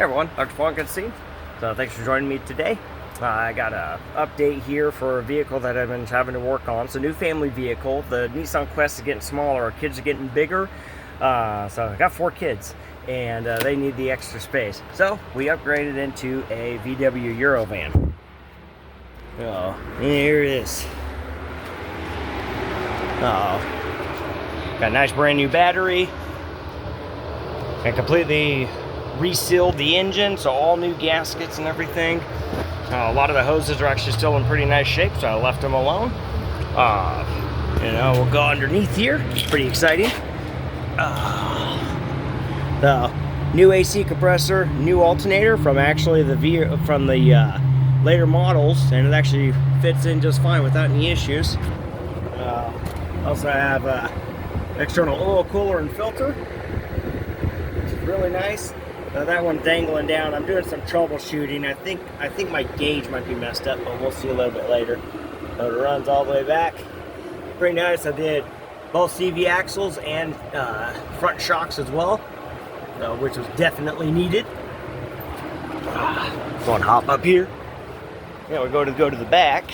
Hey everyone, Dr. Frankenstein. So thanks for joining me today. I got an update here for a vehicle that I've been having to work on. It's a new family vehicle. The Nissan Quest is getting smaller, our kids are getting bigger. So I got 4 kids and they need the extra space. So we upgraded into a VW Eurovan. Oh, here it is. Oh, got a nice brand new battery. I completely resealed the engine, so all new gaskets and everything. A lot of the hoses are actually still in pretty nice shape, so I left them alone. We'll go underneath here. It's pretty exciting. The new AC compressor, new alternator from actually the later models, and it actually fits in just fine without any issues. Also have external oil cooler and filter, which is really nice. That one dangling down. I'm doing some troubleshooting. I think my gauge might be messed up, but we'll see a little bit later. It runs all the way back. Pretty nice. I did both CV axles and front shocks as well, which was definitely needed. Going to hop up here. Yeah, we go to the back.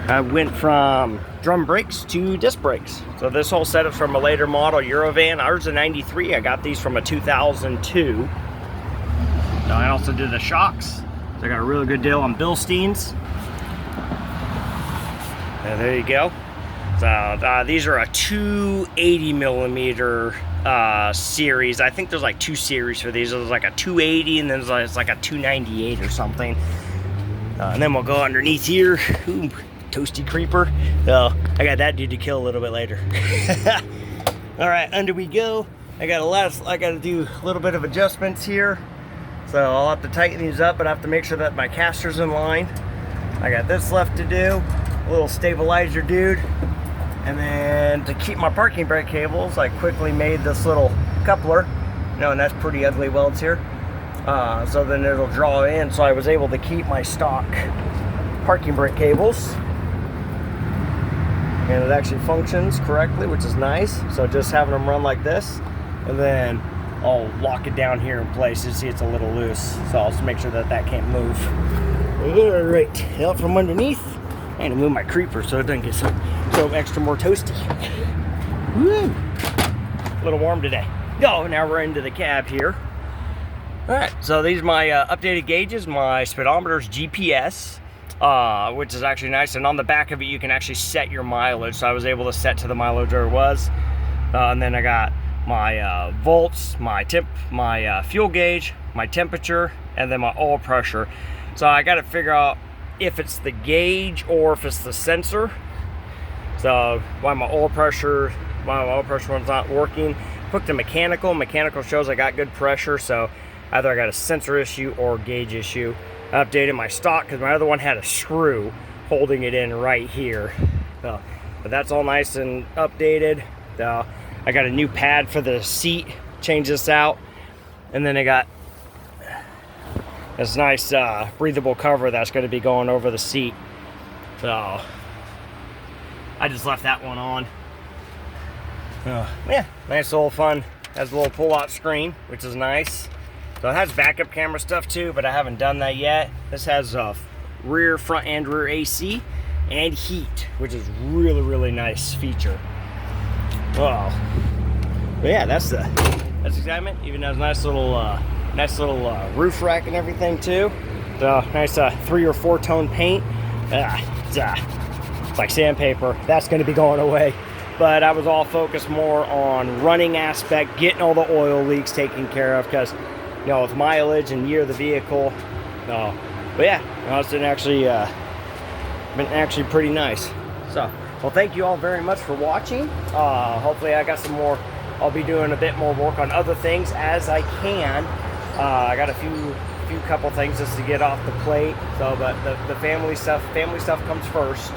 I went from drum brakes to disc brakes. So this whole setup's from a later model Eurovan. Ours is a 93. I got these from a 2002. So I also did the shocks. So I got a really good deal on Bilsteins. And there you go. So these are a 280 millimeter series. I think there's like 2 series for these. There's like a 280 and then there's like a 298 or something. And then we'll go underneath here. Ooh, toasty creeper. I got that dude to kill a little bit later. All right, under we go. I got to do a little bit of adjustments here. So I'll have to tighten these up, but I have to make sure that my caster's in line. I got this left to do, a little stabilizer dude. And then to keep my parking brake cables, I quickly made this little coupler. And that's pretty ugly welds here. So then it'll draw in, so I was able to keep my stock parking brake cables. And it actually functions correctly, which is nice. So just having them run like this, and then I'll lock it down here in place. You see it's a little loose, so I'll just make sure that that can't move. All right, out from underneath. I need to move my creeper so it doesn't get so extra more toasty. Woo! A little warm today. Now we're into the cab here. All right, so these are my updated gauges, my speedometer's GPS, which is actually nice. And on the back of it, you can actually set your mileage. So I was able to set to the mileage where it was. And then I got my volts, my fuel gauge, my temperature, and then my oil pressure. So I got to figure out if it's the gauge or if it's the sensor. So why my oil pressure one's not working. Hooked to mechanical shows I got good pressure, so either I got a sensor issue or gauge issue. I updated my stock because my other one had a screw holding it in right here. But that's all nice and updated. I got a new pad for the seat, change this out. And then I got this nice breathable cover that's going to be going over the seat. So I just left that one on. Yeah, nice little fun. Has a little pull-out screen, which is nice. So it has backup camera stuff too, but I haven't done that yet. This has rear, front, and rear AC and heat, which is really, really nice feature. Wow. But yeah, that's excitement. Even has a nice little roof rack and everything too. So nice 3 or 4 tone paint. It's like sandpaper. That's going to be going away. But I was all focused more on running aspect, getting all the oil leaks taken care of, because with mileage and year of the vehicle. But yeah, it's been actually pretty nice. So, well, thank you all very much for watching. Hopefully I got some more. I'll be doing a bit more work on other things as I can. I got a few couple things just to get off the plate. So, but the family stuff comes first.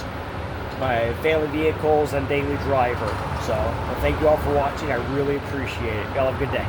My family vehicles and daily driver. So, well, thank you all for watching. I really appreciate it. Y'all have a good day.